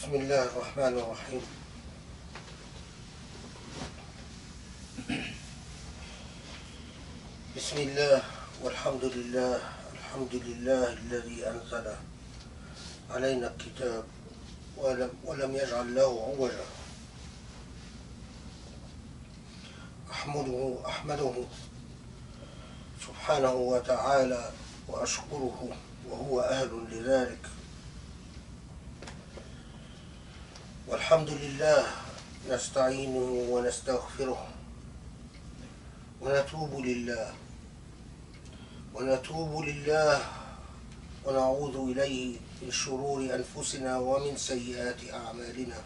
بسم الله الرحمن الرحيم. بسم الله والحمد لله. الحمد لله الذي أنزل علينا الكتاب ولم يجعل له عوجا. أحمده سبحانه وتعالى وأشكره وهو أهل لذلك. والحمد لله نستعينه ونستغفره ونتوب لله ونعوذ إليه من شرور أنفسنا ومن سيئات أعمالنا،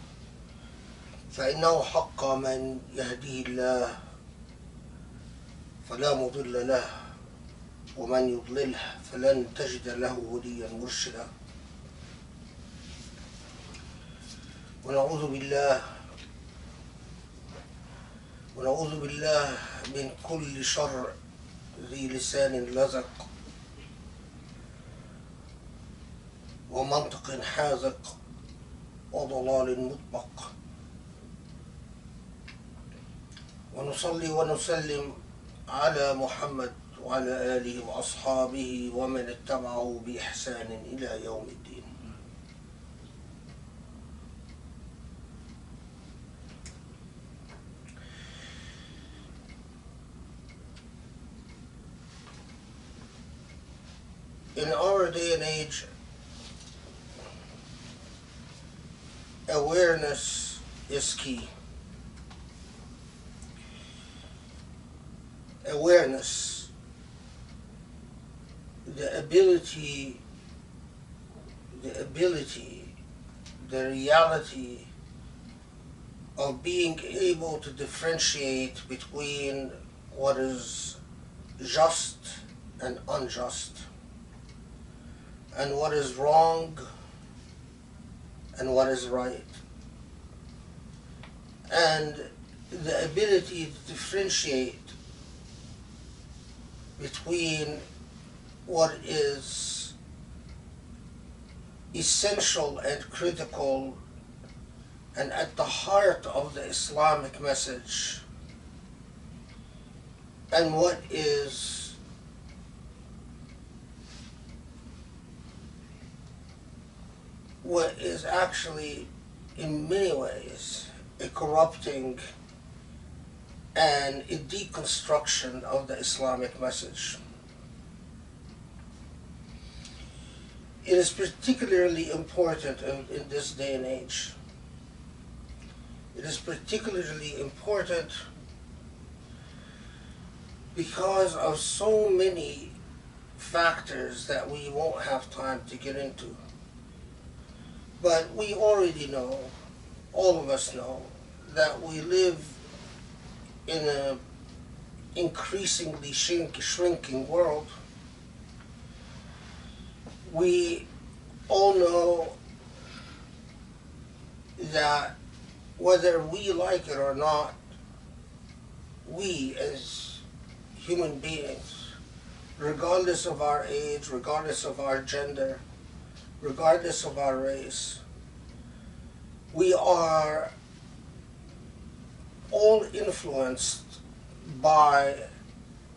فإنه حق من يهديه الله فلا مضل له ومن يضلله فلن تجد له وليا مرشدا. ونعوذ بالله من كل شر ذي لسان لزق ومنطق حاذق وضلال مطبق. ونصلي ونسلم على محمد وعلى آله وأصحابه ومن اتبعه بإحسان إلى يوم الدين. In our day and age, awareness is key. Awareness, the ability, the reality of being able to differentiate between what is just and unjust, and what is wrong and what is right, and the ability to differentiate between what is essential and critical and at the heart of the Islamic message, and what is actually in many ways a corrupting and a deconstruction of the Islamic message. It is particularly important in this day and age. It is particularly important because of so many factors that we won't have time to get into. But we already know, all of us know, that we live in an increasingly shrinking world. We all know that whether we like it or not, we as human beings, regardless of our age, regardless of our gender, regardless of our race, we are all influenced by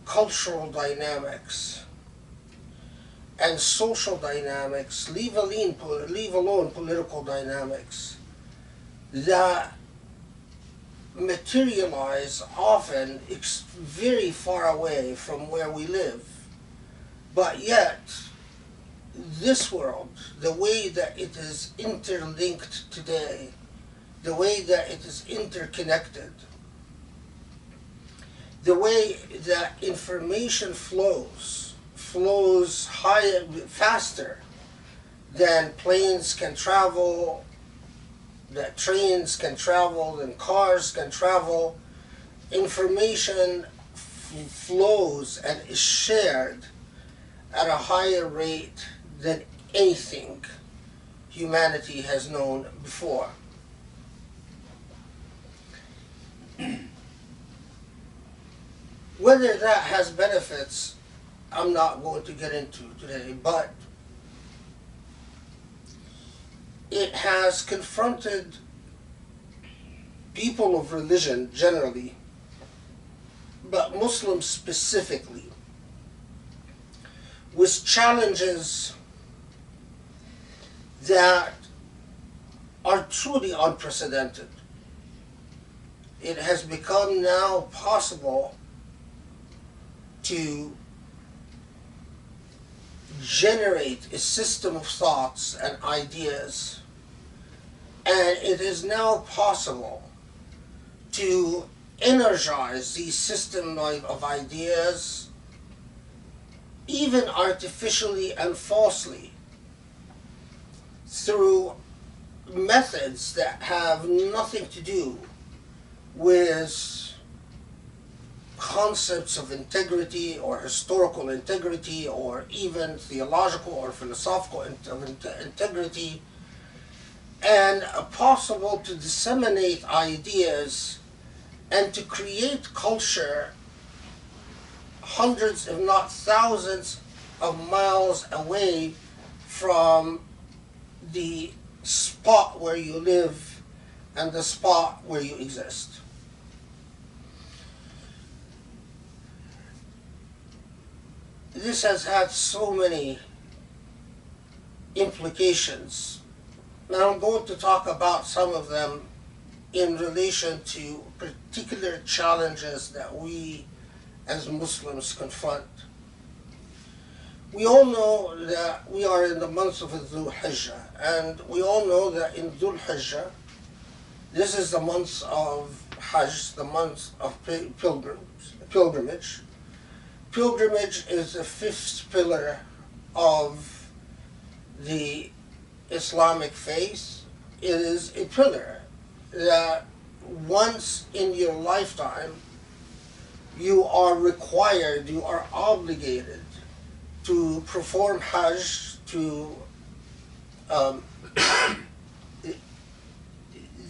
cultural dynamics and social dynamics, leave alone political dynamics, that materialize often very far away from where we live. But yet, this world, the way that it is interlinked today, the way that it is interconnected, the way that information flows higher, faster than planes can travel, that trains can travel, and cars can travel. Information flows and is shared at a higher rate than anything humanity has known before. Whether that has benefits, I'm not going to get into today, but it has confronted people of religion generally, but Muslims specifically, with challenges that are truly unprecedented. It has become now possible to generate a system of thoughts and ideas, and it is now possible to energize these system of ideas, even artificially and falsely, through methods that have nothing to do with concepts of integrity or historical integrity or even theological or philosophical integrity, and possible to disseminate ideas and to create culture hundreds if not thousands of miles away from the spot where you live and the spot where you exist. This has had so many implications. Now I'm going to talk about some of them in relation to particular challenges that we as Muslims confront. We all know that we are in the month of Dhul Hijjah, and we all know that in Dhul Hijjah, this is the month of Hajj, the month of pilgrimage. Pilgrimage is the fifth pillar of the Islamic faith. It is a pillar that once in your lifetime you are required, you are obligated to perform Hajj to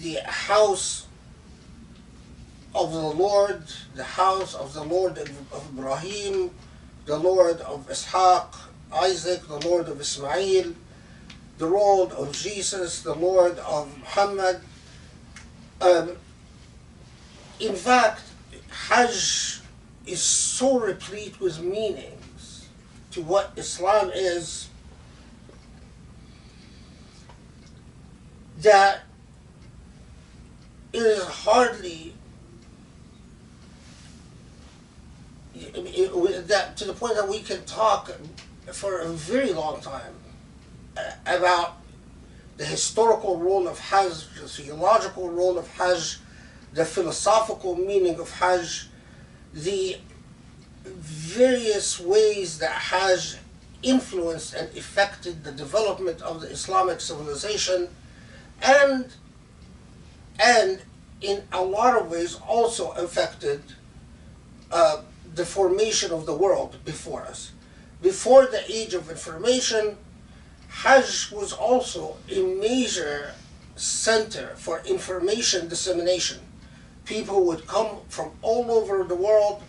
the house of the Lord, the house of the Lord of Ibrahim, the Lord of Ishaq, Isaac, the Lord of Ismail, the Lord of Jesus, the Lord of Muhammad. In fact, Hajj is so replete with meanings to what Islam is that it is hardly that to the point that we can talk for a very long time about the historical role of Hajj, the theological role of Hajj, the philosophical meaning of Hajj, the various ways that Hajj influenced and affected the development of the Islamic civilization, and in a lot of ways also affected the formation of the world before us. Before the age of information, Hajj was also a major center for information dissemination. People would come from all over the world,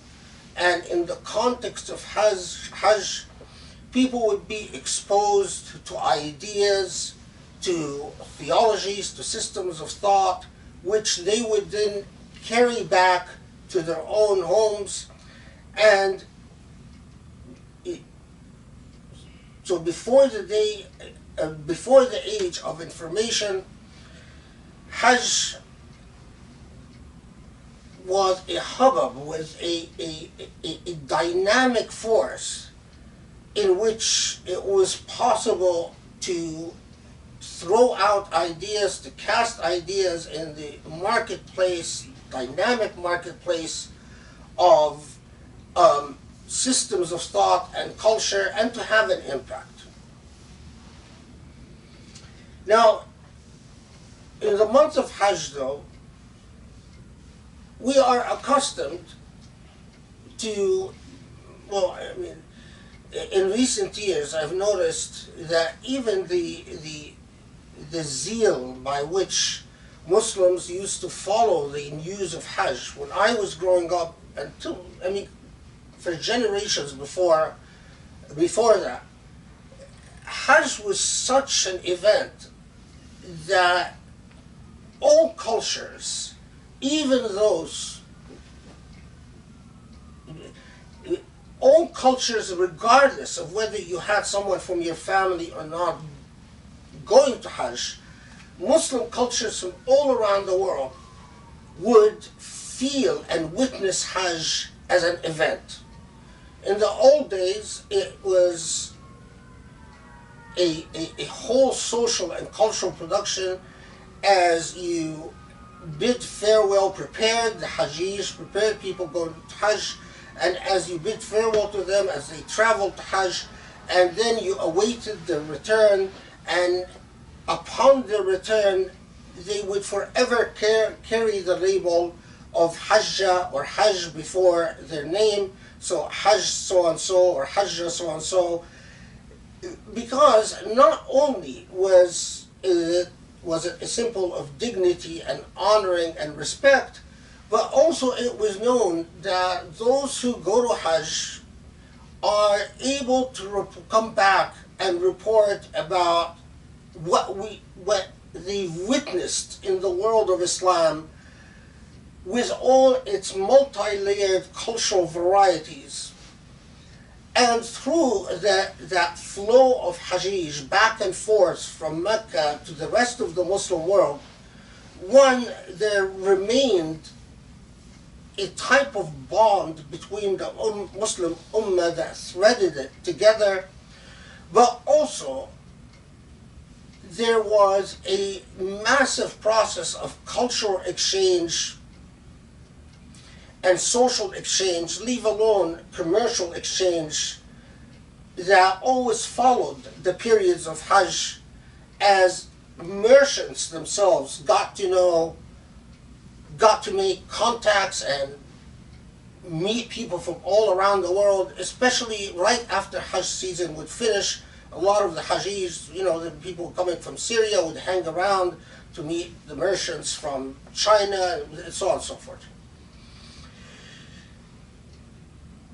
and in the context of Hajj, people would be exposed to ideas, to theologies, to systems of thought, which they would then carry back to their own homes. And so before the age of information, Hajj was a hubbub, was a dynamic force in which it was possible to throw out ideas, to cast ideas in the marketplace, dynamic marketplace of systems of thought and culture, and to have an impact. Now, in the month of Hajj, though, we are accustomed to, well, I mean, in recent years, I've noticed that even the zeal by which Muslims used to follow the news of Hajj, when I was growing up, until, I mean, for generations before that, Hajj was such an event that all cultures, even those, all cultures, regardless of whether you had someone from your family or not going to Hajj, Muslim cultures from all around the world would feel and witness Hajj as an event. In the old days, it was a whole social and cultural production as you bid farewell, prepared the Hajjis, prepared people going to Hajj, and as you bid farewell to them as they traveled to Hajj, and then you awaited their return, and upon their return, they would forever carry the label of Hajjah or Hajj before their name, so Hajj so-and-so or Hajjah so-and-so, because not only was it a symbol of dignity and honoring and respect, but also it was known that those who go to Hajj are able to come back and report about what they've witnessed in the world of Islam with all its multi-layered cultural varieties. And through that flow of Hajj back and forth from Mecca to the rest of the Muslim world, there remained a type of bond between the Muslim Ummah that threaded it together, but also there was a massive process of cultural exchange and social exchange, leave alone commercial exchange, that always followed the periods of Hajj, as merchants themselves got to make contacts and meet people from all around the world, especially right after Hajj season would finish. A lot of the Hajjis, the people coming from Syria would hang around to meet the merchants from China, and so on and so forth.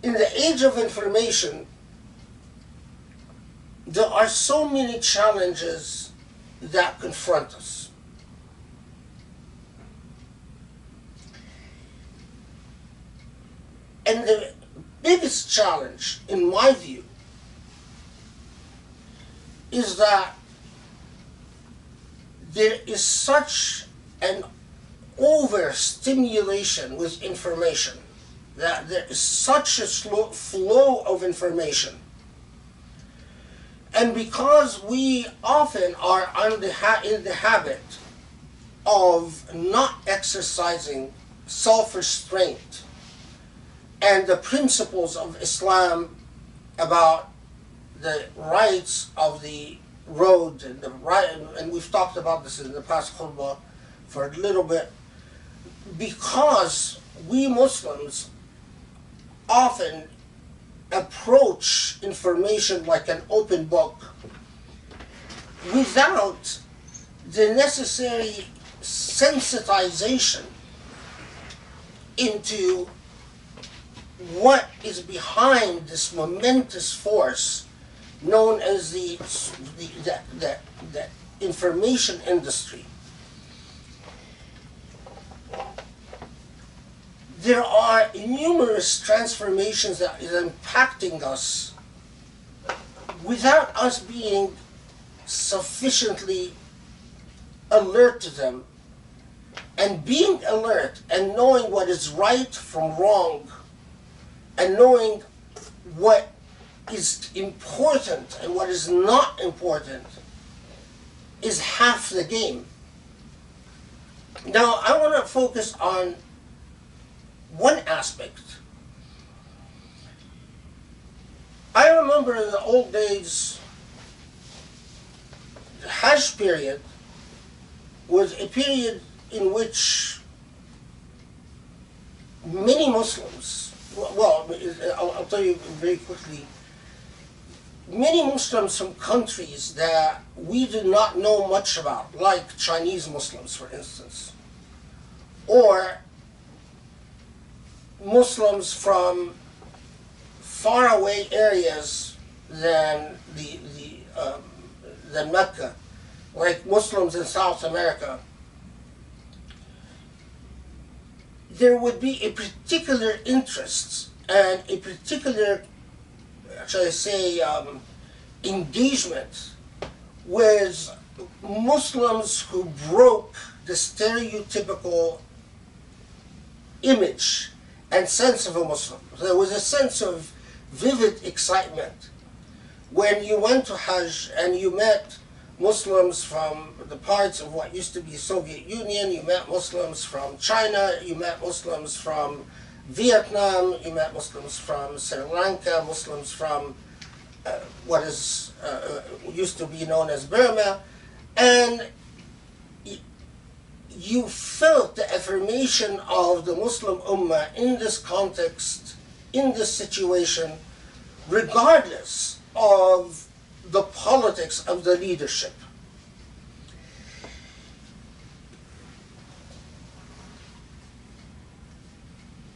In the age of information, there are so many challenges that confront us. And the biggest challenge, in my view, is that there is such an overstimulation with information, that there is such a slow flow of information. And because we often are in the habit of not exercising self-restraint and the principles of Islam about the rights of the road and we've talked about this in the past khutbah for a little bit, because we Muslims often approach information like an open book without the necessary sensitization into what is behind this momentous force known as the information industry. There are numerous transformations that is impacting us without us being sufficiently alert to them. And being alert and knowing what is right from wrong and knowing what is important and what is not important is half the game. Now, I want to focus on one aspect. I remember in the old days, the Hajj period was a period in which many Muslims, I'll tell you very quickly, many Muslims from countries that we do not know much about, like Chinese Muslims, for instance, or Muslims from faraway areas than Mecca, like Muslims in South America, there would be a particular interest and a particular, shall I say, engagement with Muslims who broke the stereotypical image and sense of a Muslim. There was a sense of vivid excitement when you went to Hajj and you met Muslims from the parts of what used to be Soviet Union, you met Muslims from China, you met Muslims from Vietnam, you met Muslims from Sri Lanka, Muslims from what is used to be known as Burma, and you felt the affirmation of the Muslim Ummah in this context, in this situation, regardless of the politics of the leadership.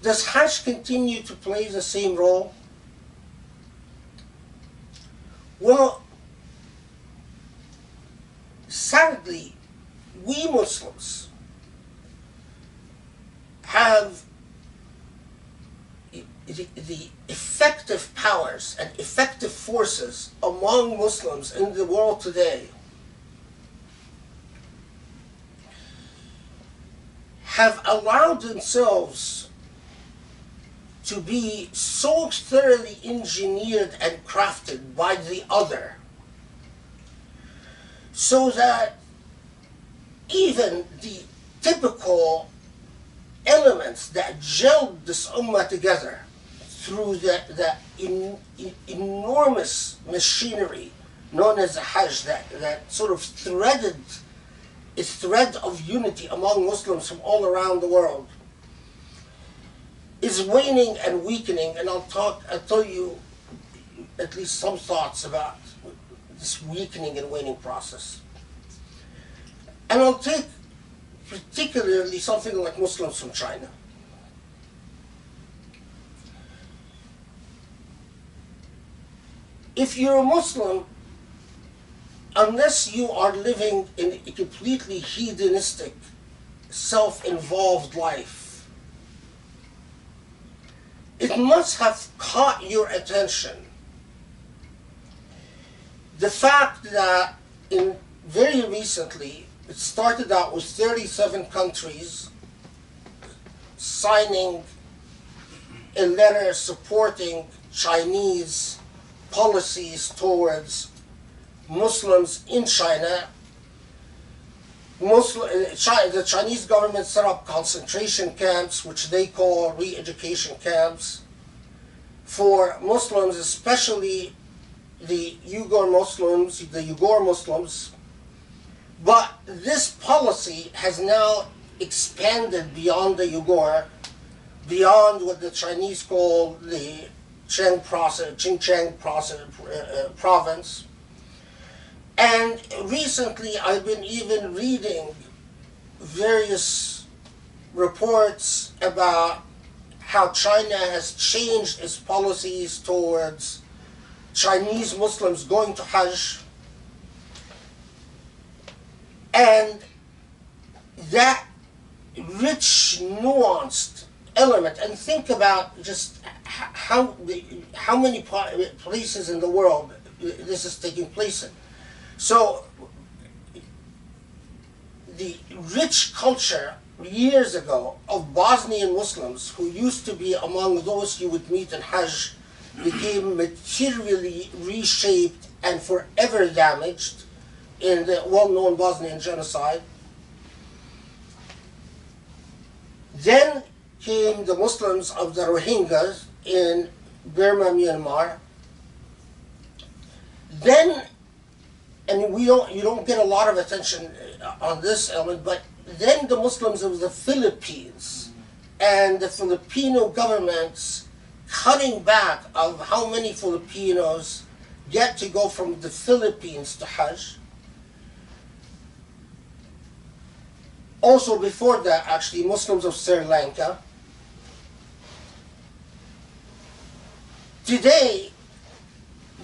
Does Hajj continue to play the same role? Well, sadly, we Muslims have the effective powers and effective forces among Muslims in the world today have allowed themselves to be so thoroughly engineered and crafted by the other, so that even the typical elements that gelled this ummah together through the enormous machinery known as the Hajj, that sort of threaded a thread of unity among Muslims from all around the world, is waning and weakening. And I'll tell you at least some thoughts about this weakening and waning process. And I'll take particularly something like Muslims from China. If you're a Muslim, unless you are living in a completely hedonistic, self-involved life, it must have caught your attention the fact that very recently, it started out with 37 countries signing a letter supporting Chinese policies towards Muslims in China. The Chinese government set up concentration camps, which they call re-education camps, for Muslims, especially the Uyghur Muslims. But this policy has now expanded beyond the Uyghur, beyond what the Chinese call the Xinjiang province. And recently I've been even reading various reports about how China has changed its policies towards Chinese Muslims going to Hajj. And that rich, nuanced element, and think about just how many places in the world this is taking place in. So the rich culture years ago of Bosnian Muslims who used to be among those you would meet in Hajj became materially reshaped and forever damaged in the well-known Bosnian genocide. Then came the Muslims of the Rohingyas in Burma, Myanmar. Then, and you don't get a lot of attention on this element, but then the Muslims of the Philippines and the Filipino government's cutting back of how many Filipinos get to go from the Philippines to Hajj. Also before that, actually, Muslims of Sri Lanka. Today,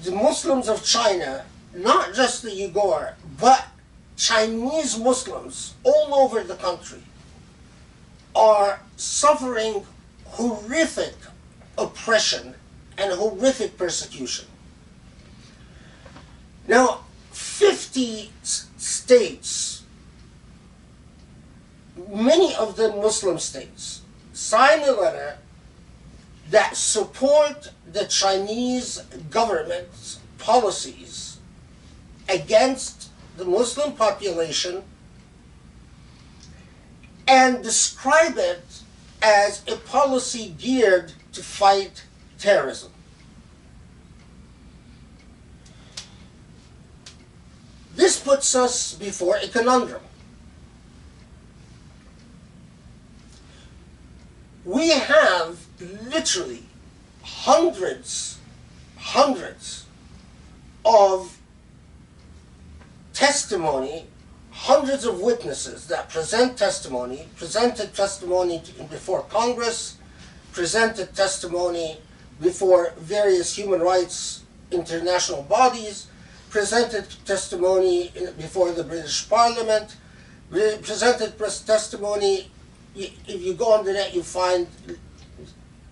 the Muslims of China, not just the Uyghur, but Chinese Muslims all over the country are suffering horrific oppression and horrific persecution. Now, 50 states, many of the Muslim states, sign a letter that support the Chinese government's policies against the Muslim population and describe it as a policy geared to fight terrorism. This puts us before a conundrum. We have literally hundreds of testimony, hundreds of witnesses that presented testimony before Congress, presented testimony before various human rights international bodies, presented testimony before the British Parliament, presented testimony. If you go on the net, you find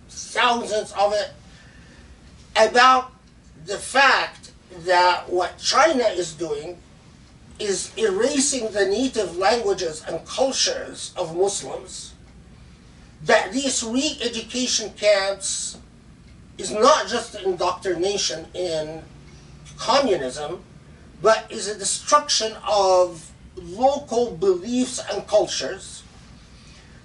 thousands of it, about the fact that what China is doing is erasing the native languages and cultures of Muslims, that these re-education camps is not just indoctrination in communism, but is a destruction of local beliefs and cultures.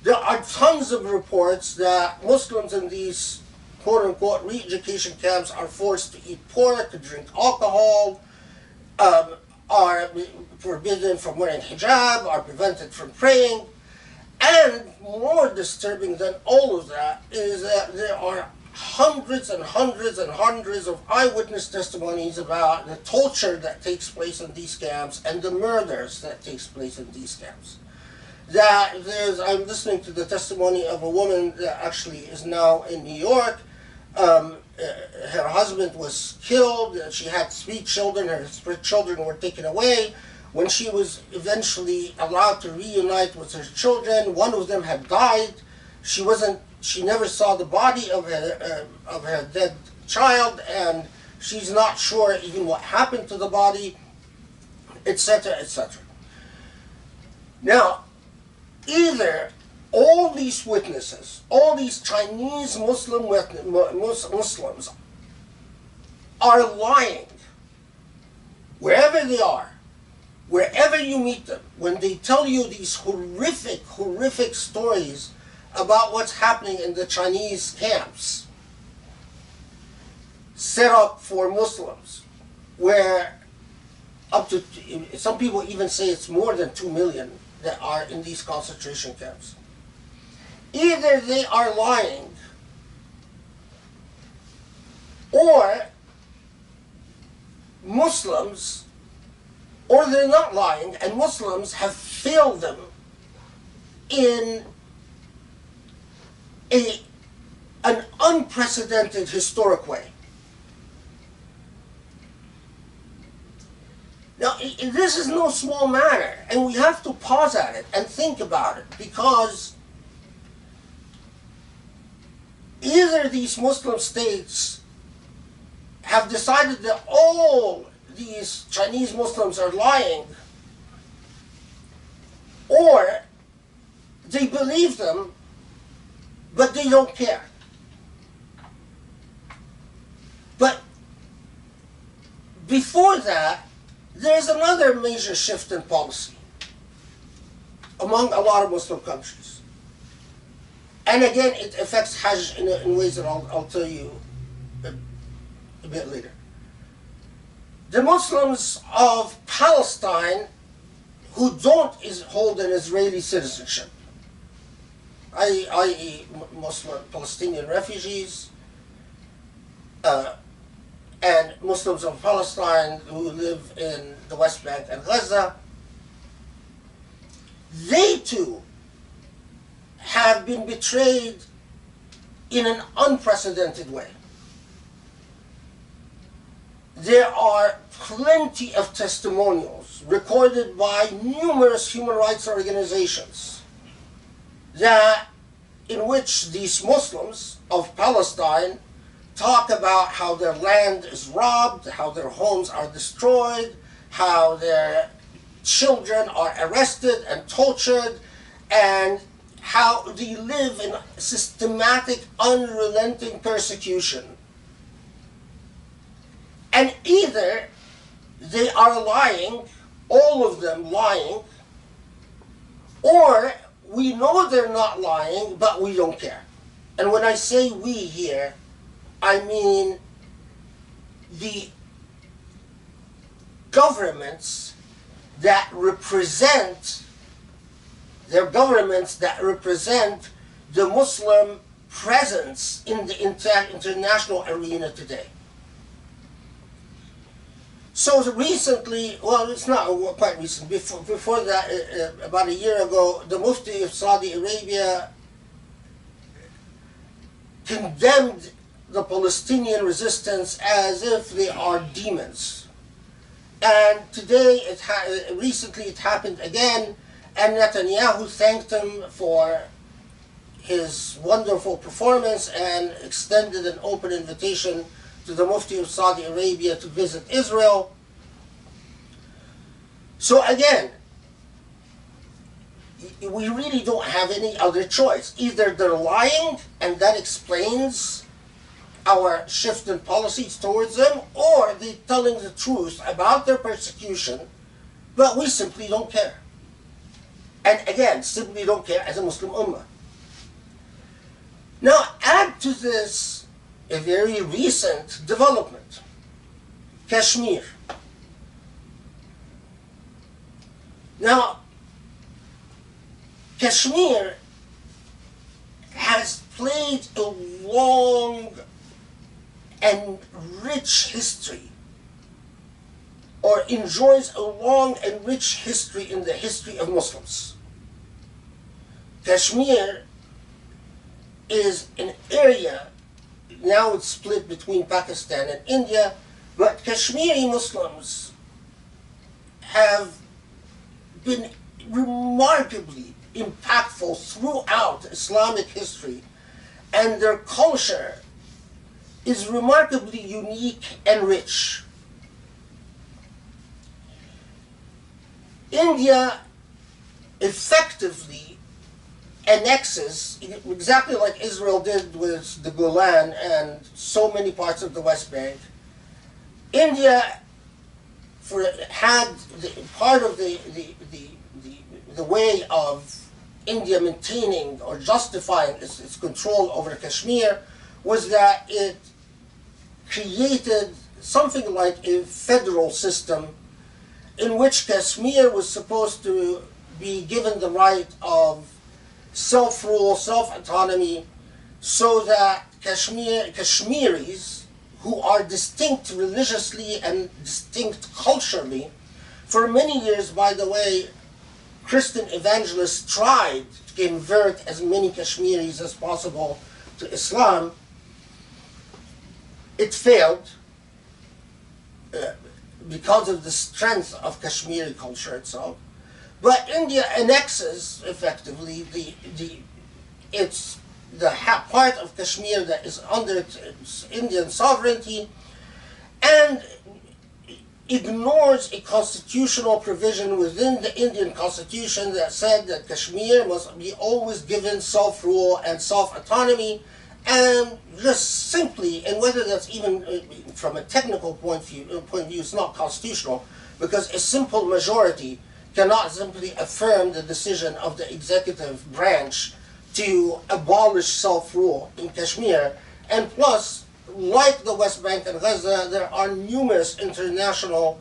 There are tons of reports that Muslims in these quote-unquote re-education camps are forced to eat pork, to drink alcohol, are forbidden from wearing hijab, are prevented from praying. And more disturbing than all of that is that there are hundreds and hundreds and hundreds of eyewitness testimonies about the torture that takes place in these camps and the murders that takes place in these camps. I'm listening to the testimony of a woman that actually is now in New York. Her husband was killed. She had 3 children. Her 3 children were taken away. When she was eventually allowed to reunite with her children, one of them had died. She never saw the body of her dead child, and she's not sure even what happened to the body, etc., etc. Now, either all these witnesses, all these Chinese Muslims are lying wherever they are, wherever you meet them, when they tell you these horrific stories about what's happening in the Chinese camps set up for Muslims, where up to, some people even say it's more than 2 million that are in these concentration camps. Either they are lying, or Muslims, or they're not lying, and Muslims have failed them in an unprecedented historic way. Now, this is no small matter, and we have to pause at it and think about it, because either these Muslim states have decided that all these Chinese Muslims are lying, or they believe them, but they don't care. But before that, there's another major shift in policy among a lot of Muslim countries. And again, it affects Hajj in ways that I'll tell you a bit later. The Muslims of Palestine who don't hold an Israeli citizenship, i.e. Muslim Palestinian refugees, and Muslims of Palestine who live in the West Bank and Gaza, they too have been betrayed in an unprecedented way. there are plenty of testimonials recorded by numerous human rights organizations that in which these Muslims of Palestine talk about how their land is robbed, how their homes are destroyed, how their children are arrested and tortured, and how they live in systematic, unrelenting persecution. And either they are lying, all of them lying, or we know they're not lying, but we don't care. And when I say we here, I mean the governments that represent, they're governments that represent the Muslim presence in the international arena today. So recently, well, it's not quite recent, before that, about a year ago, the Mufti of Saudi Arabia condemned the Palestinian resistance as if they are demons. And today, recently it happened again, and Netanyahu thanked him for his wonderful performance and extended an open invitation to the Mufti of Saudi Arabia to visit Israel. So again, we really don't have any other choice. Either they're lying, and that explains our shift in policies towards them, or they're telling the truth about their persecution, but we simply don't care. And again, simply don't care as a Muslim Ummah. Now add to this a very recent development, Kashmir. Now, Kashmir has played a long and rich history, or enjoys a long and rich history in the history of Muslims. Kashmir is an area, now it's split between Pakistan and India, but Kashmiri Muslims have been remarkably impactful throughout Islamic history, and their culture is remarkably unique and rich. India effectively annexes, exactly like Israel did with the Golan and so many parts of the West Bank. India had part of the way of India maintaining or justifying its control over Kashmir was that it created something like a federal system in which Kashmir was supposed to be given the right of self-rule, self-autonomy, so that Kashmiris, who are distinct religiously and distinct culturally, for many years, by the way, Christian evangelists tried to convert as many Kashmiris as possible to Islam. It failed because of the strength of Kashmiri culture itself. But India annexes effectively part of Kashmir that is under its Indian sovereignty, and ignores a constitutional provision within the Indian constitution that said that Kashmir must be always given self-rule and self-autonomy, and just simply, and whether that's even from a technical point of view, it's not constitutional, because a simple majority cannot simply affirm the decision of the executive branch to abolish self-rule in Kashmir. And plus, like the West Bank and Gaza, there are numerous international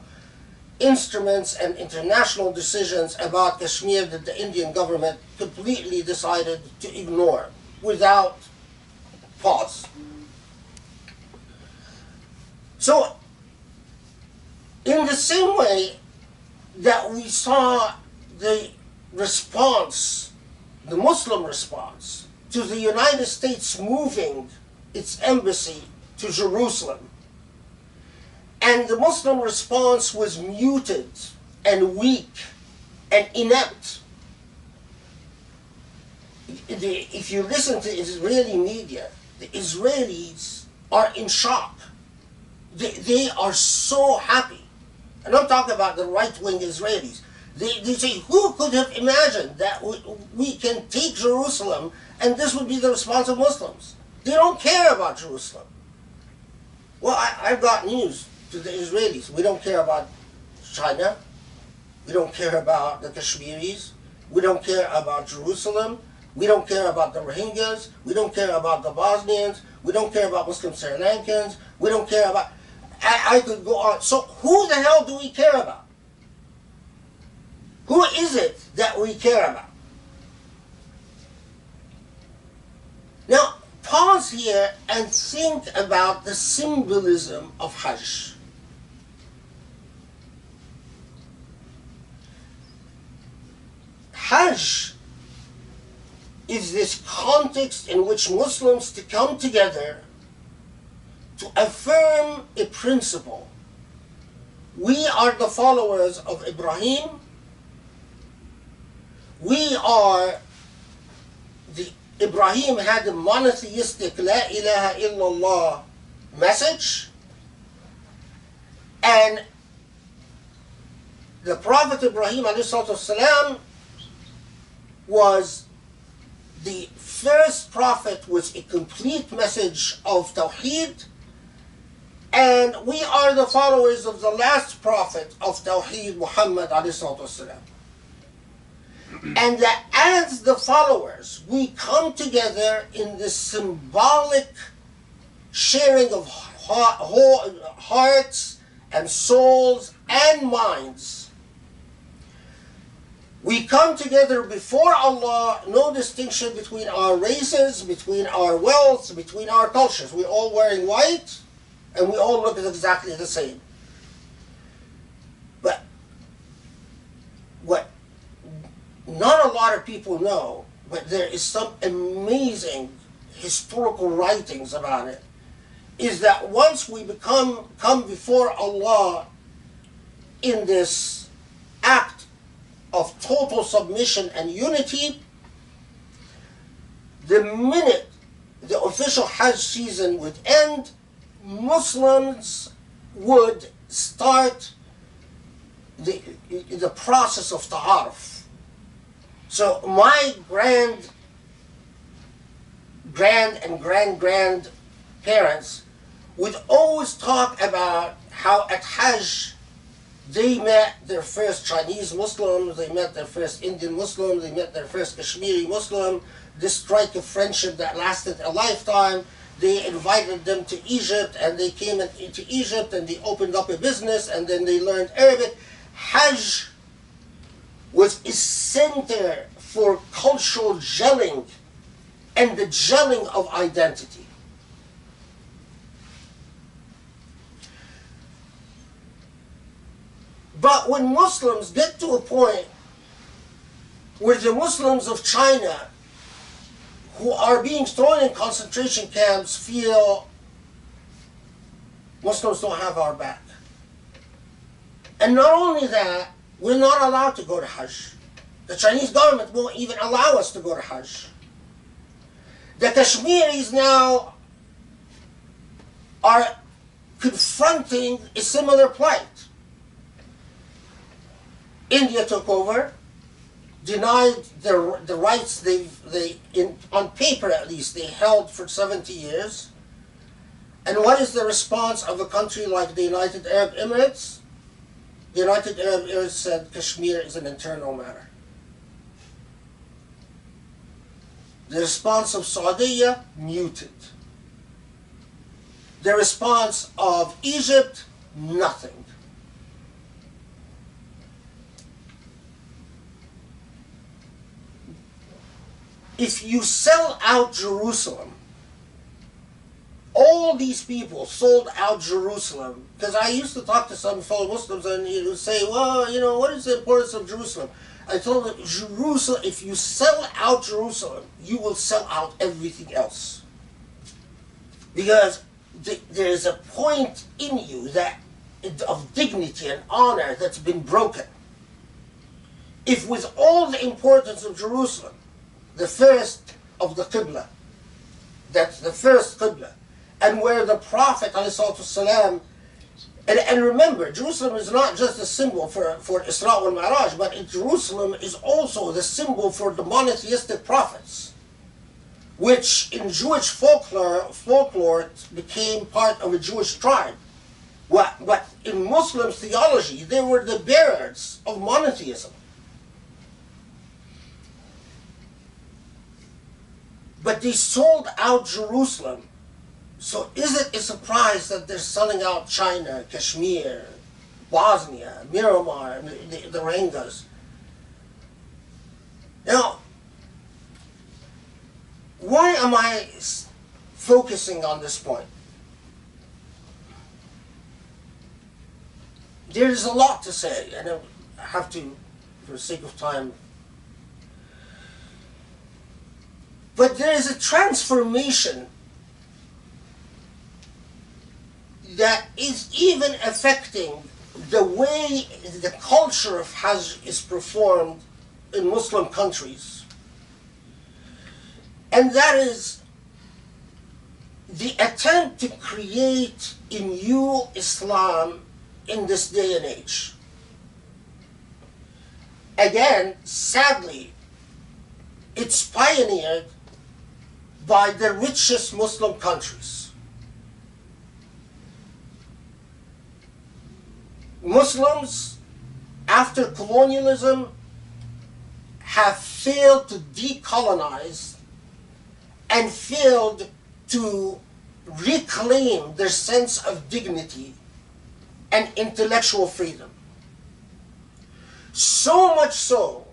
instruments and international decisions about Kashmir that the Indian government completely decided to ignore without pause. So, in the same way that we saw the response, the Muslim response, to the United States moving its embassy to Jerusalem, And the Muslim response was muted and weak and inept. If you listen to Israeli media, the Israelis are in shock. They are so happy. And I'm talking about the right-wing Israelis. They say, who could have imagined that we can take Jerusalem and this would be the response of Muslims? They don't care about Jerusalem. Well, I've got news to the Israelis. We don't care about China. We don't care about the Kashmiris. We don't care about Jerusalem. We don't care about the Rohingyas. We don't care about the Bosnians. We don't care about Muslim Sri Lankans. We don't care about... I could go on. So who the hell do we care about? Who is it that we care about? Now, pause here and think about the symbolism of Hajj. Hajj is this context in which Muslims to come together to affirm a principle. We are the followers of Ibrahim. Ibrahim had a monotheistic La ilaha illallah message, and the Prophet Ibrahim ﷺ was the first prophet with a complete message of Tawheed, and we are the followers of the last prophet of Tawheed, Muhammad ﷺ. And that as the followers, we come together in this symbolic sharing of hearts and souls and minds. We come together before Allah, no distinction between our races, between our wealth, between our cultures. We're all wearing white, and we all look exactly the same. But what not a lot of people know, but there is some amazing historical writings about it, is that once we come before Allah in this act of total submission and unity, the minute the official Hajj season would end, Muslims would start the process of ta'aruf. So my grandparents would always talk about how at Hajj they met their first Chinese Muslims, they met their first Indian Muslim, they met their first Kashmiri Muslim, this strike of friendship that lasted a lifetime. They invited them to Egypt, and they came into Egypt and they opened up a business, and then they learned Arabic. Hajj was a center for cultural gelling and the gelling of identity. But when Muslims get to a point where the Muslims of China who are being thrown in concentration camps feel Muslims don't have our back. And not only that, we're not allowed to go to Hajj. The Chinese government won't even allow us to go to Hajj. The Kashmiris now are confronting a similar plight. India took over, denied the rights on paper at least, they held for 70 years. And what is the response of a country like the United Arab Emirates? The United Arab Emirates said Kashmir is an internal matter. The response of Saudi, muted. The response of Egypt, nothing. If you sell out Jerusalem, all these people sold out Jerusalem, because I used to talk to some fellow Muslims and he would say, well, what is the importance of Jerusalem? I told them, Jerusalem, if you sell out Jerusalem, you will sell out everything else. Because there is a point in you that of dignity and honor that's been broken. If with all the importance of Jerusalem, the first of the Qibla, that's the first Qibla, and where the Prophet ﷺ, and remember, Jerusalem is not just a symbol for Isra wal Mi'raj, but Jerusalem is also the symbol for the monotheistic prophets, which in Jewish folklore became part of a Jewish tribe. But in Muslim theology, they were the bearers of monotheism. But they sold out Jerusalem. So is it a surprise that they're selling out China, Kashmir, Bosnia, Myanmar, the Rohingyas? Now, why am I focusing on this point? There is a lot to say, and I have to, for the sake of time. But there is a transformation that is even affecting the way the culture of Hajj is performed in Muslim countries. And that is the attempt to create a new Islam in this day and age. Again, sadly, it's pioneered by the richest Muslim countries. Muslims, after colonialism, have failed to decolonize and failed to reclaim their sense of dignity and intellectual freedom. So much so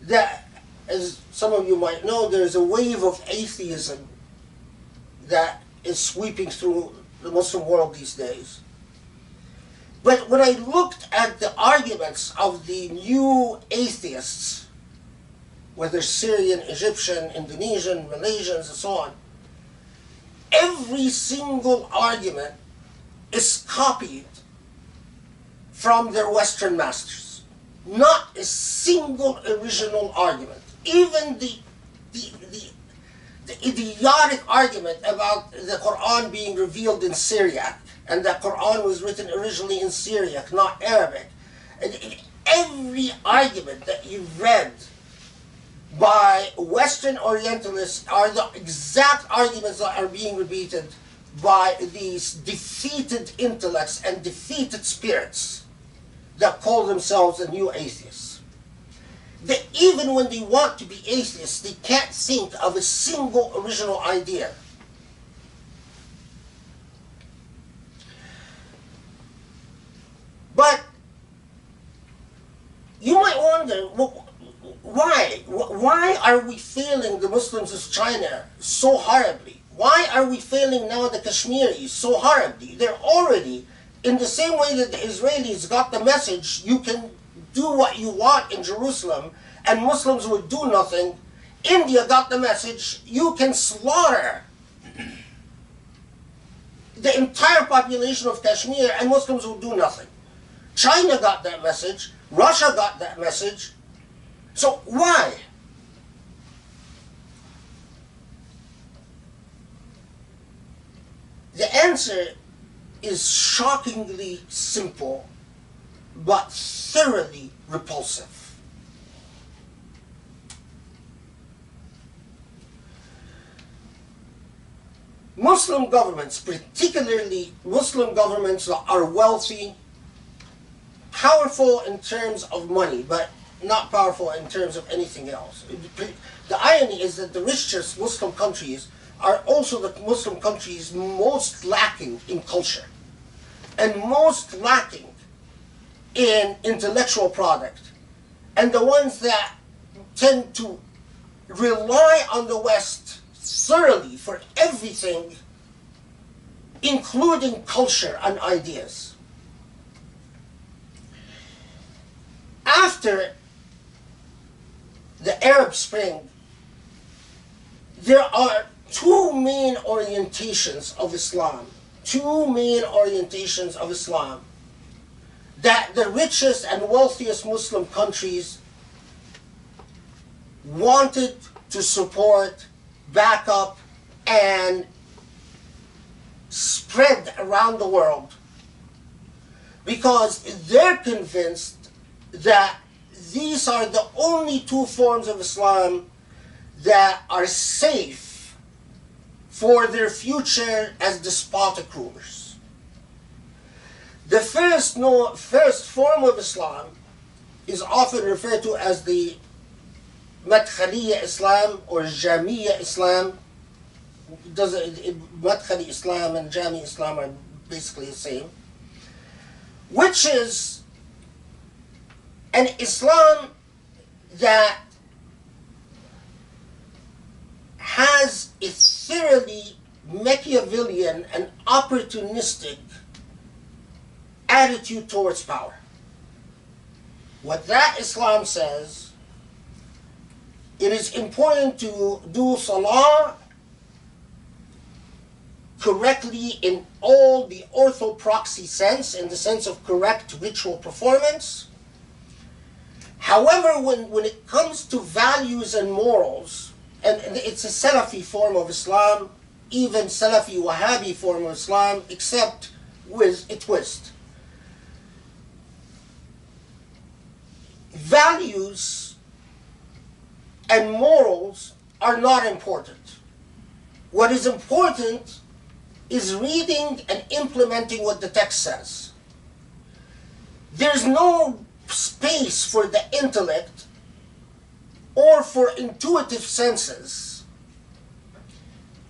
that, as some of you might know, there is a wave of atheism that is sweeping through the Muslim world these days. But when I looked at the arguments of the new atheists, whether Syrian, Egyptian, Indonesian, Malaysians, and so on, every single argument is copied from their Western masters. Not a single original argument. Even the idiotic argument about the Quran being revealed in Syriac, and the Quran was written originally in Syriac, not Arabic. And every argument that you've read by Western Orientalists are the exact arguments that are being repeated by these defeated intellects and defeated spirits that call themselves the new atheists. That even when they want to be atheists, they can't think of a single original idea. But you might wonder, why? Why are we failing the Muslims of China so horribly? Why are we failing now the Kashmiris so horribly? They're already, in the same way that the Israelis got the message, you can do what you want in Jerusalem and Muslims will do nothing. India got the message, you can slaughter the entire population of Kashmir and Muslims will do nothing. China got that message, Russia got that message. So why? The answer is shockingly simple, but thoroughly repulsive. Muslim governments, particularly Muslim governments that are wealthy, powerful in terms of money, but not powerful in terms of anything else. The irony is that the richest Muslim countries are also the Muslim countries most lacking in culture and most lacking in intellectual product, and the ones that tend to rely on the West thoroughly for everything, including culture and ideas. After the Arab Spring, there are two main orientations of Islam two main orientations of Islam that the richest and wealthiest Muslim countries wanted to support, back up, and spread around the world, because they're convinced that these are the only two forms of Islam that are safe for their future as despotic rulers. The first form of Islam is often referred to as the Madkhaliyya Islam or Jamiyya Islam. Madkhali Islam and Jami Islam are basically the same, which is an Islam that has a thoroughly Machiavellian and opportunistic attitude towards power. What that Islam says, it is important to do salah correctly in all the orthopraxy sense, in the sense of correct ritual performance. However, when it comes to values and morals, and it's a Salafi form of Islam, even Salafi Wahhabi form of Islam, except with a twist. Values and morals are not important. What is important is reading and implementing what the text says. There's no space for the intellect or for intuitive senses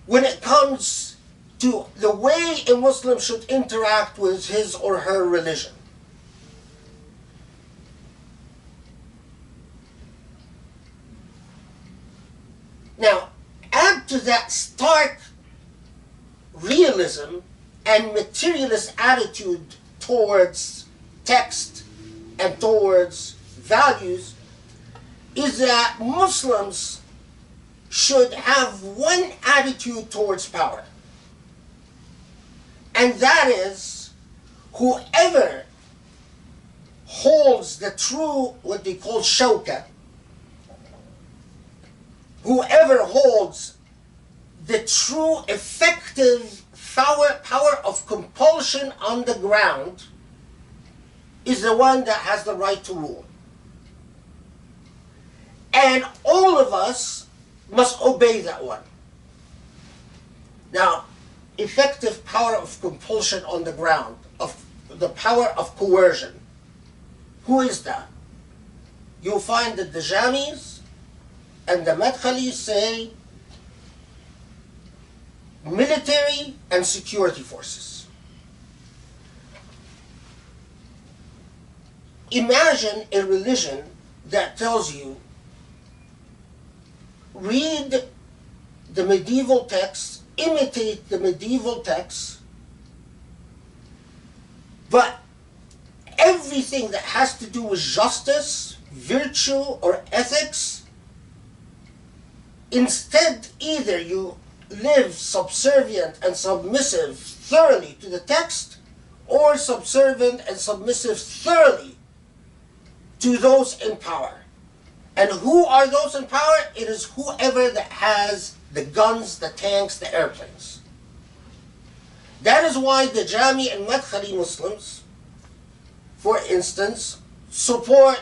when it comes to the way a Muslim should interact with his or her religion. Now, add to that stark realism and materialist attitude towards text and towards values, is that Muslims should have one attitude towards power. And that is, whoever holds the true, what they call shawka, whoever holds the true effective power of compulsion on the ground is the one that has the right to rule. And all of us must obey that one. Now, effective power of compulsion on the ground, of the power of coercion, who is that? You'll find that the Jamis and the Madkhalis say military and security forces. Imagine a religion that tells you, read the medieval texts, imitate the medieval texts, but everything that has to do with justice, virtue, or ethics, instead either you live subservient and submissive thoroughly to the text, or subservient and submissive thoroughly to those in power. And who are those in power? It is whoever that has the guns, the tanks, the airplanes. That is why the Jami and Madkhali Muslims, for instance, support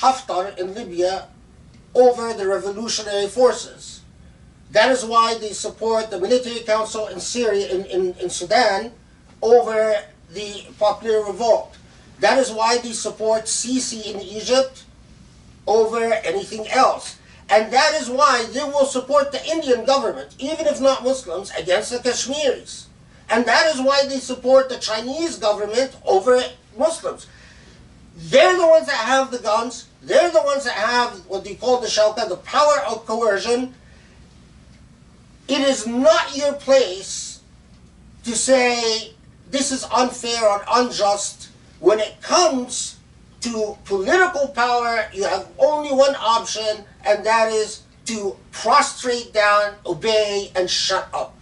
Haftar in Libya over the revolutionary forces. That is why they support the military council in Syria, in Sudan, over the popular revolt. That is why they support Sisi in Egypt over anything else. And that is why they will support the Indian government, even if not Muslims, against the Kashmiris. And that is why they support the Chinese government over Muslims. They're the ones that have the guns. They're the ones that have what they call the shawka, the power of coercion. It is not your place to say this is unfair or unjust. When it comes to political power, you have only one option, and that is to prostrate down, obey, and shut up.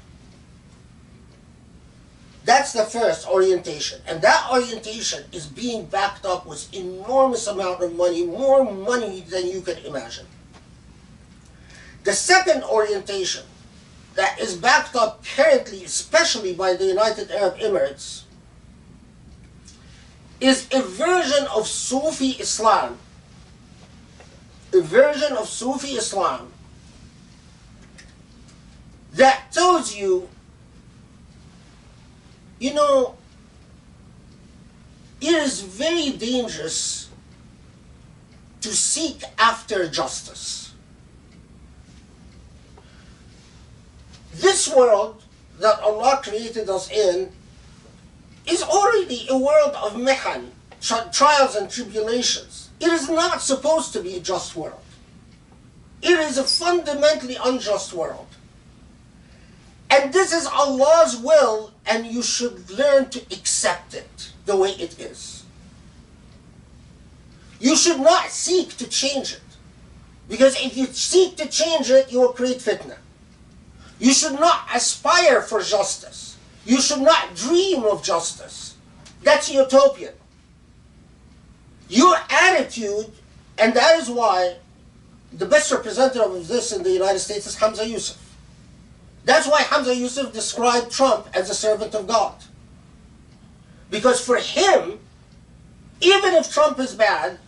That's the first orientation. And that orientation is being backed up with enormous amount of money, more money than you can imagine. The second orientation that is backed up currently, especially by the United Arab Emirates, is a version of Sufi Islam. A version of Sufi Islam that tells you, you know, it is very dangerous to seek after justice. This world that Allah created us in is already a world of mihan, trials and tribulations. It is not supposed to be a just world. It is a fundamentally unjust world. And this is Allah's will, and you should learn to accept it the way it is. You should not seek to change it. Because if you seek to change it, you will create fitna. You should not aspire for justice. You should not dream of justice. That's utopian. Your attitude, and that is why the best representative of this in the United States is Hamza Yusuf. That's why Hamza Yusuf described Trump as a servant of God. Because for him, even if Trump is bad,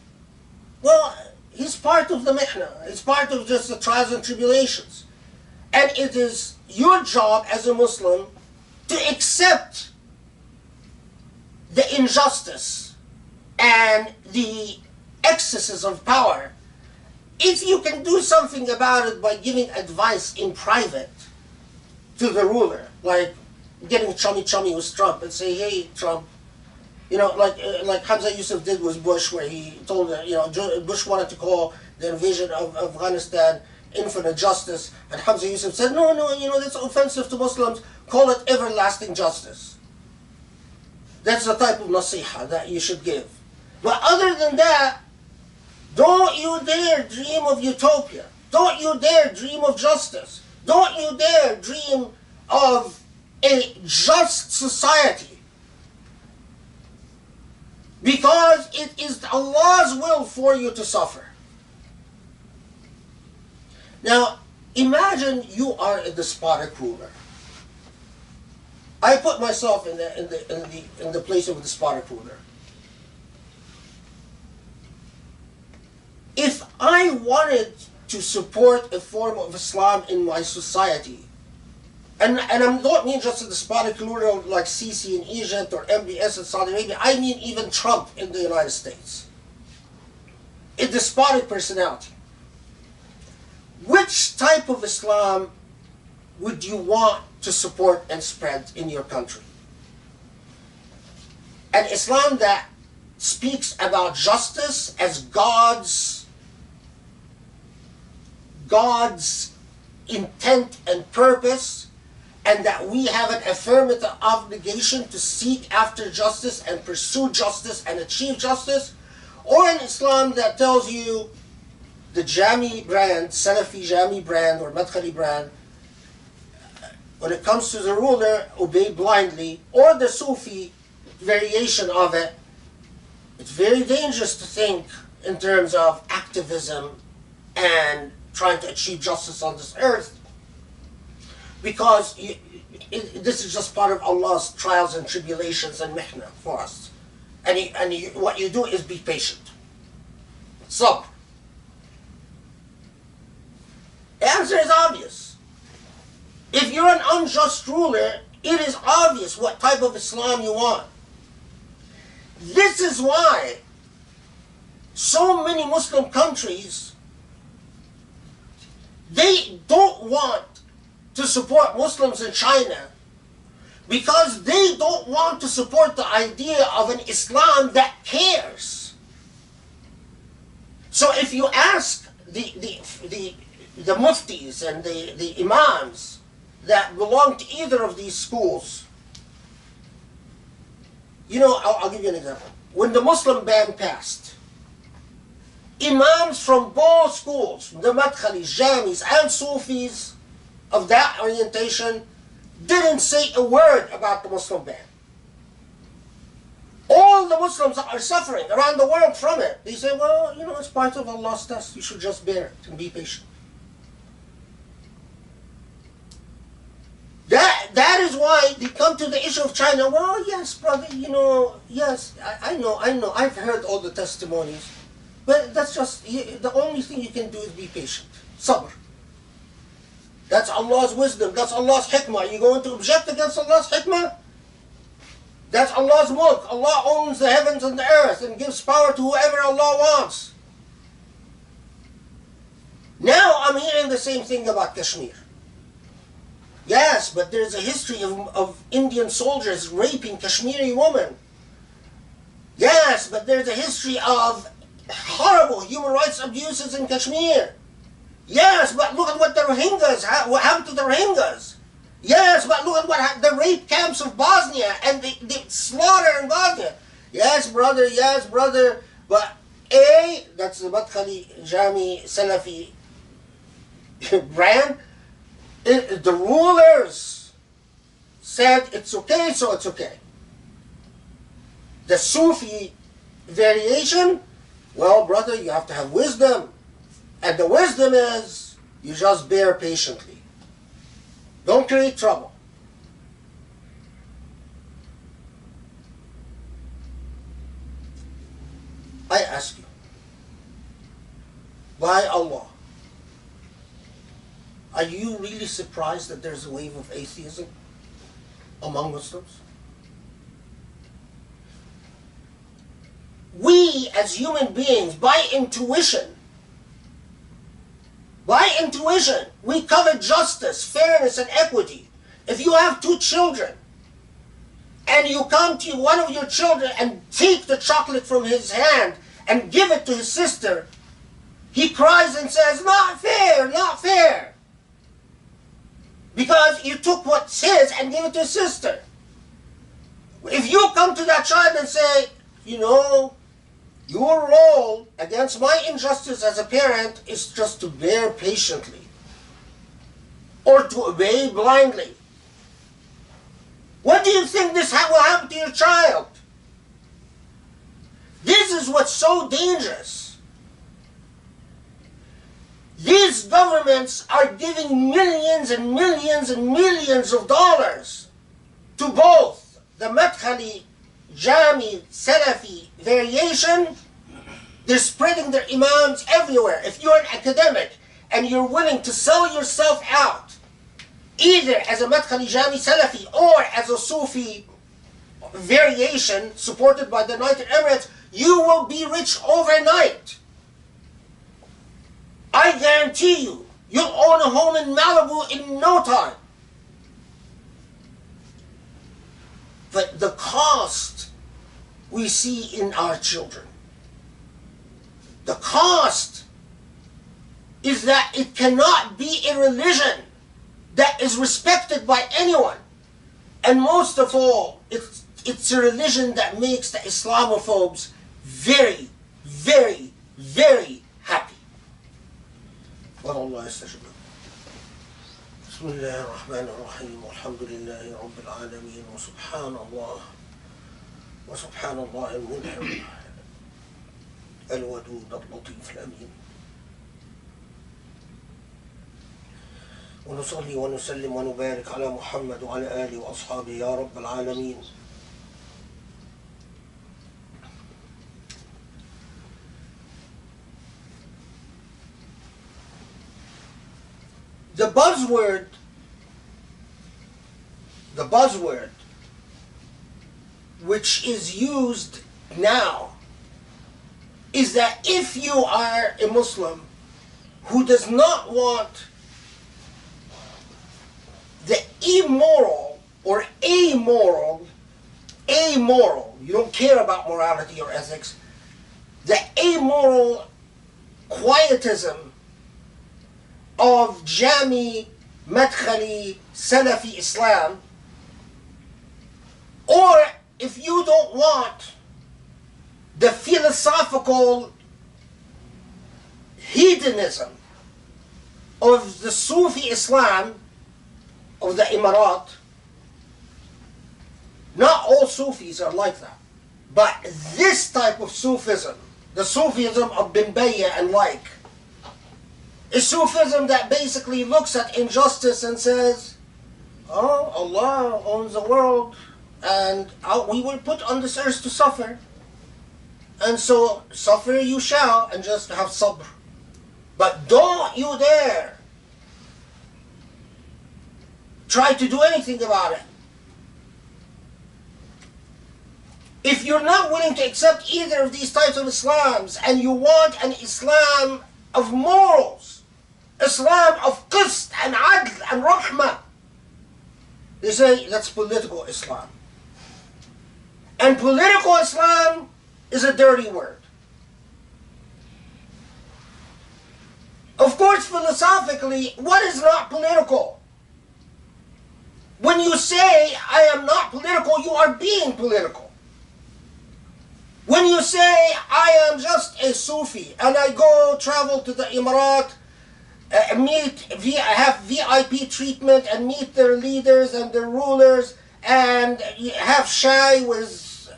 well, he's part of the mihna. He's part of just the trials and tribulations. And it is your job as a Muslim to accept the injustice and the excesses of power. If you can do something about it by giving advice in private to the ruler, like getting chummy with Trump and say, hey, Trump, you know, like Hamza Yusuf did with Bush, where he told, Bush wanted to call the invasion of Afghanistan infinite justice, and Hamza Yusuf said, no, that's offensive to Muslims, call it everlasting justice. That's the type of nasiha that you should give. But other than that, don't you dare dream of utopia. Don't you dare dream of justice. Don't you dare dream of a just society. Because it is Allah's will for you to suffer. Now, imagine you are a despotic ruler. I put myself in the place of a despotic ruler. If I wanted to support a form of Islam in my society, and I don't mean just a despotic ruler like Sisi in Egypt or MBS in Saudi Arabia, I mean even Trump in the United States. A despotic personality. Which type of Islam would you want to support and spread in your country? An Islam that speaks about justice as God's intent and purpose, and that we have an affirmative obligation to seek after justice and pursue justice and achieve justice, or an Islam that tells you the Jami brand, Salafi Jami brand or Madkhali brand, when it comes to the ruler, obey blindly, or the Sufi variation of it. It's very dangerous to think in terms of activism and trying to achieve justice on this earth, because this is just part of Allah's trials and tribulations and mihna for us. And what you do is be patient. Sabr. The answer is obvious. If you're an unjust ruler, it is obvious what type of Islam you want. This is why so many Muslim countries, they don't want to support Muslims in China because they don't want to support the idea of an Islam that cares. So if you ask the muftis and the imams that belong to either of these schools, I'll give you an example. When the Muslim ban passed, imams from both schools, the Madkhalis, Jamis, and Sufis of that orientation, didn't say a word about the Muslim ban. All the Muslims are suffering around the world from it. They say, well, you know, it's part of Allah's test. You should just bear it and be patient. That is why they come to the issue of China. Well, yes, brother, you know, yes, I know. I've heard all the testimonies. But that's just, the only thing you can do is be patient. Sabr. That's Allah's wisdom. That's Allah's hikmah. You going to object against Allah's hikmah? That's Allah's mulk. Allah owns the heavens and the earth and gives power to whoever Allah wants. Now I'm hearing the same thing about Kashmir. Yes, but there's a history of Indian soldiers raping Kashmiri women. Yes, but there's a history of horrible human rights abuses in Kashmir. Yes, but look at what the Rohingyas, what happened to the Rohingyas. Yes, but look at what the rape camps of Bosnia and the slaughter in Bosnia. Yes, brother, but that's the Madkhali Jami Salafi brand. The rulers said it's okay, so it's okay. The Sufi variation, well, brother, you have to have wisdom. And the wisdom is, you just bear patiently. Don't create trouble. I ask you, by Allah, are you really surprised that there's a wave of atheism among Muslims? We as human beings, by intuition, we covet justice, fairness, and equity. If you have 2 children, and you come to one of your children and take the chocolate from his hand and give it to his sister, he cries and says, not fair, not fair. Because you took what's his and gave it to his sister. If you come to that child and say, you know, your role against my injustice as a parent is just to bear patiently or to obey blindly, what do you think will happen to your child? This is what's so dangerous. These governments are giving millions and millions and millions of dollars to both the Madkhali, Jami, Salafi variation. They're spreading their imams everywhere. If you're an academic and you're willing to sell yourself out, either as a Madkhali, Jami, Salafi or as a Sufi variation supported by the United Emirates, you will be rich overnight. I guarantee you, you'll own a home in Malibu in no time. But the cost we see in our children, the cost is that it cannot be a religion that is respected by anyone. And most of all, it's a religion that makes the Islamophobes very, very, very happy. والله يستجب. بسم الله الرحمن الرحيم والحمد لله رب العالمين وسبحان الله المنعم الودود اللطيف الأمين. ونصلي ونسلم ونبارك على محمد وعلى آله وأصحابه يا رب العالمين. The buzzword which is used now is that if you are a Muslim who does not want the immoral or amoral, you don't care about morality or ethics, the amoral quietism of Jami, Madkhali, Salafi Islam, or if you don't want the philosophical hedonism of the Sufi Islam of the Emirat, Not all Sufis are like that. But this type of Sufism, the Sufism of Bayyah and like, is Sufism that basically looks at injustice and says, oh, Allah owns the world, and we will put on this earth to suffer. And so, suffer you shall, and just have sabr. But don't you dare try to do anything about it. If you're not willing to accept either of these types of Islams, and you want an Islam of morals, Islam of qist and adl and rahmah, they say that's political Islam. And political Islam is a dirty word. Of course, philosophically, what is not political? When you say, I am not political, you are being political. When you say, I am just a Sufi, and I go travel to the Emirat, have VIP treatment and meet their leaders and their rulers, and have shai with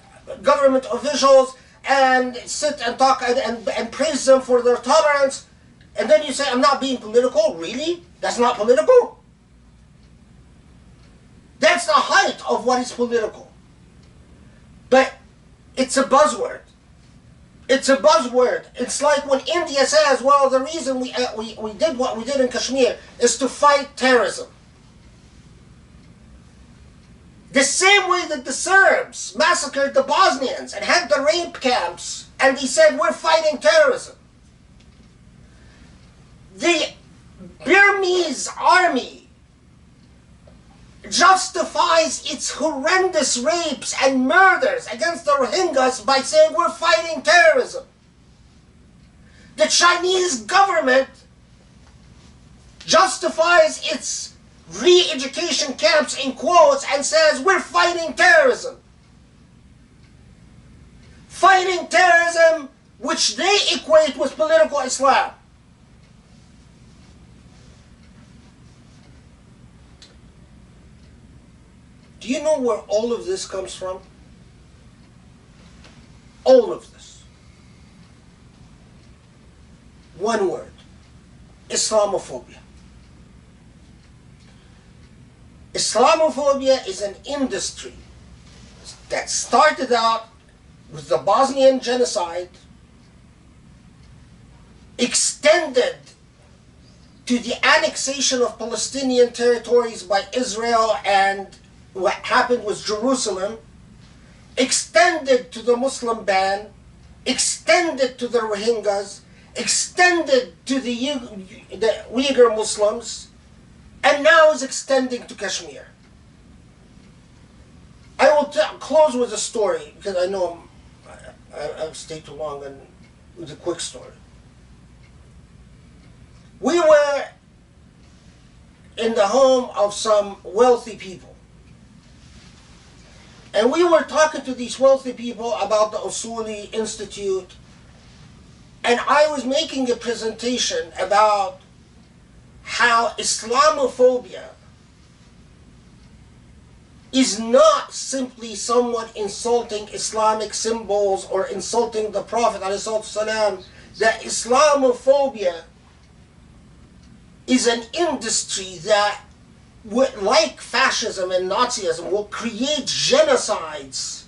government officials, and sit and talk and praise them for their tolerance, and then you say, I'm not being political? Really? That's not political? That's the height of what is political. But it's a buzzword. It's a buzzword. It's like when India says, well, the reason we did what we did in Kashmir is to fight terrorism. The same way that the Serbs massacred the Bosnians and had the rape camps, and he said, we're fighting terrorism. The Burmese army justifies its horrendous rapes and murders against the Rohingyas by saying we're fighting terrorism. The Chinese government justifies its re-education camps in quotes and says we're fighting terrorism. Fighting terrorism which they equate with political Islam. Do you know where all of this comes from? All of this. One word. Islamophobia. Islamophobia is an industry that started out with the Bosnian genocide, extended to the annexation of Palestinian territories by Israel and what happened with Jerusalem, extended to the Muslim ban, extended to the Rohingyas, extended to the Uyghur Muslims, and now is extending to Kashmir. I will close with a story, because I know I've stayed too long, and with a quick story. We were in the home of some wealthy people. And we were talking to these wealthy people about the Usuli Institute, and I was making a presentation about how Islamophobia is not simply someone insulting Islamic symbols or insulting the Prophet ﷺ. That Islamophobia is an industry that, like fascism and Nazism, will create genocides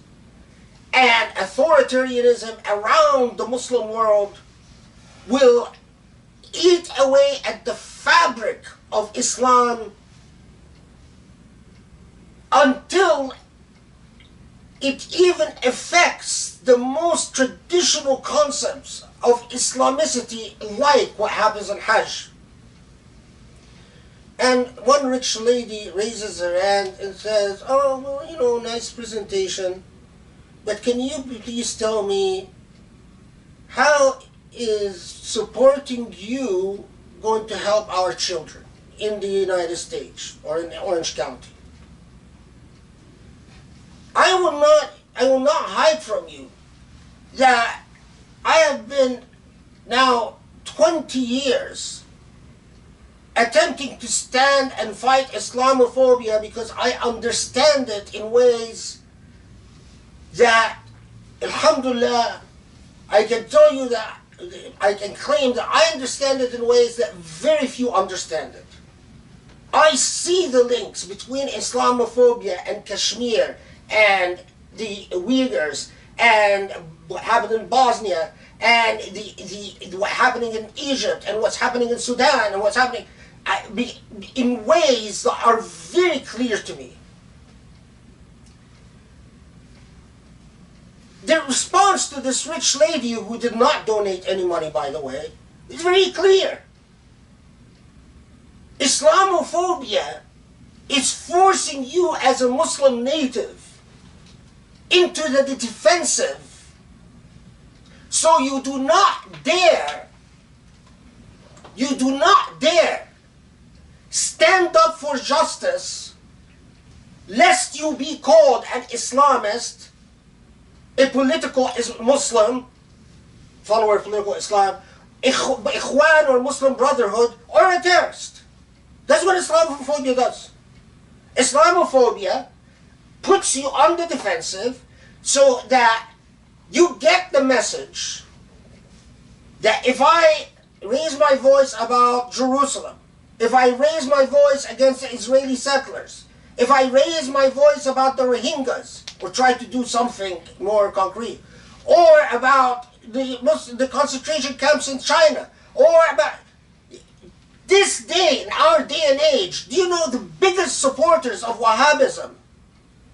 and authoritarianism around the Muslim world, will eat away at the fabric of Islam until it even affects the most traditional concepts of Islamicity, like what happens in Hajj. And one rich lady raises her hand and says, oh, well, you know, nice presentation, but can you please tell me, how is supporting you going to help our children in the United States or in Orange County? I will not hide from you that I have been now 20 years attempting to stand and fight Islamophobia because I understand it in ways that, alhamdulillah, I can tell you that, I can claim that I understand it in ways that very few understand it. I see the links between Islamophobia and Kashmir and the Uyghurs and what happened in Bosnia and what's happening in Egypt and what's happening in Sudan and what's happening in ways that are very clear to me. The response to this rich lady who did not donate any money, by the way, is very clear. Islamophobia is forcing you as a Muslim native into the defensive. So you do not dare stand up for justice lest you be called an Islamist, a political Muslim, follower of political Islam, Ikhwan or Muslim Brotherhood, or a terrorist. That's what Islamophobia does. Islamophobia puts you on the defensive so that you get the message that if I raise my voice about Jerusalem, if I raise my voice against the Israeli settlers, if I raise my voice about the Rohingyas, or try to do something more concrete, or about the concentration camps in China, or about this day, in our day and age, do you know the biggest supporters of Wahhabism?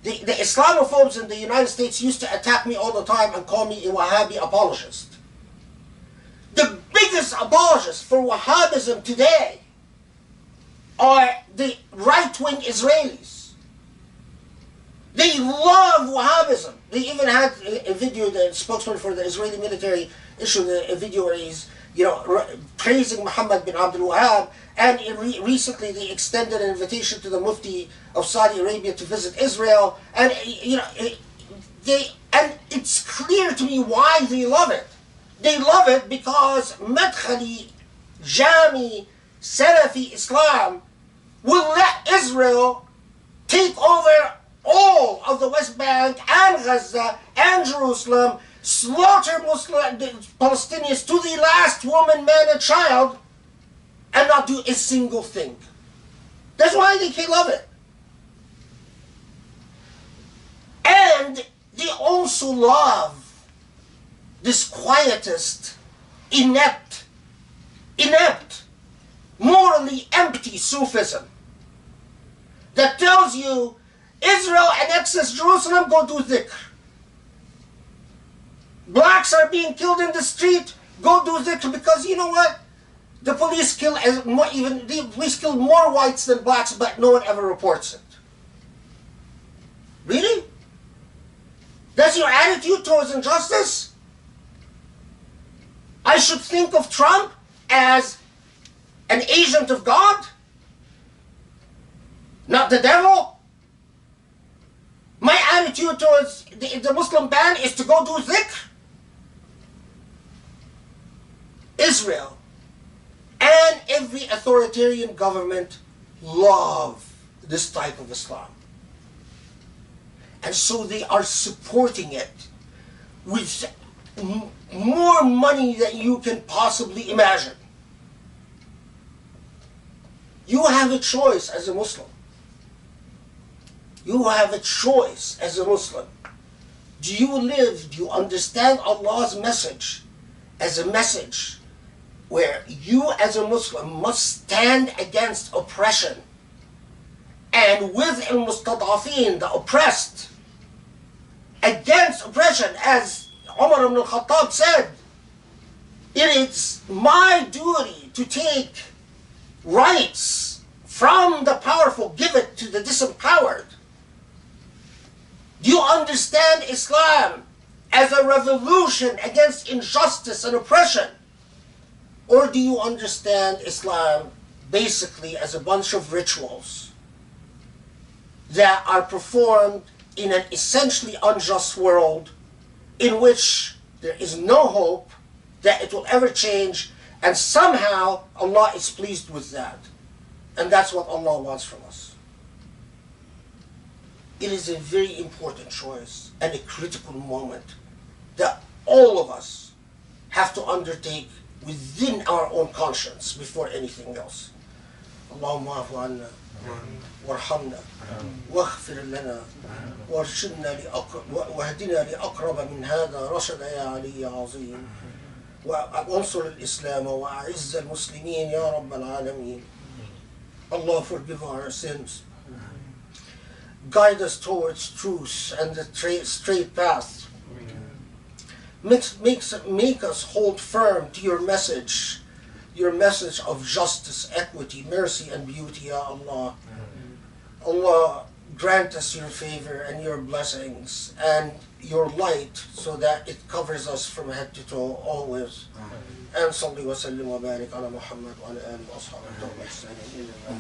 The Islamophobes in the United States used to attack me all the time and call me a Wahhabi apologist. The biggest apologists for Wahhabism today are the right-wing Israelis. They love Wahhabism. They even had a video, the spokesman for the Israeli military issued a video where he's praising Muhammad bin Abdul Wahhab, and recently they extended an invitation to the Mufti of Saudi Arabia to visit Israel, and it's clear to me why they love it. They love it because Madkhali, Jami, Salafi Islam will let Israel take over all of the West Bank and Gaza and Jerusalem, slaughter Muslim Palestinians to the last woman, man, and child, and not do a single thing. That's why they love it. And they also love this quietist, inept, morally empty Sufism that tells you Israel annexes Jerusalem, go do dhikr. Blacks are being killed in the street, go do dhikr, because you know what? The police kill more whites than blacks, but no one ever reports it. Really? That's your attitude towards injustice? I should think of Trump as an agent of God? Not the devil? My attitude towards the Muslim ban is to go do dhikr? Israel and every authoritarian government love this type of Islam. And so they are supporting it with more money than you can possibly imagine. You have a choice as a Muslim. You have a choice as a Muslim. Do you understand Allah's message as a message where you as a Muslim must stand against oppression and with al-mustadafin, the oppressed, against oppression, as Umar ibn al-Khattab said, it is my duty to take rights from the powerful, give it to the disempowered. Do you understand Islam as a revolution against injustice and oppression? Or do you understand Islam basically as a bunch of rituals that are performed in an essentially unjust world in which there is no hope that it will ever change, and somehow Allah is pleased with that? And that's what Allah wants from us. it is a very important choice and a critical moment that all of us have to undertake within our own conscience before anything else. Allahumma afu anna warhamna waghfir lana warshidna wahdina li aqraba min hada rashada ya Ali ya azim وانصر الإسلام وأعز المسلمين يا رب العالمين. Allah forgive our sins. Guide us towards truth and the straight path. Make us hold firm to your message of justice, equity, mercy, and beauty, Ya Allah. Allah, grant us your favor and your blessings and your light so that it covers us from head to toe always. And salli wa sallim wa barik ala Muhammad wa ala alihi wa ashabihi wa sallam.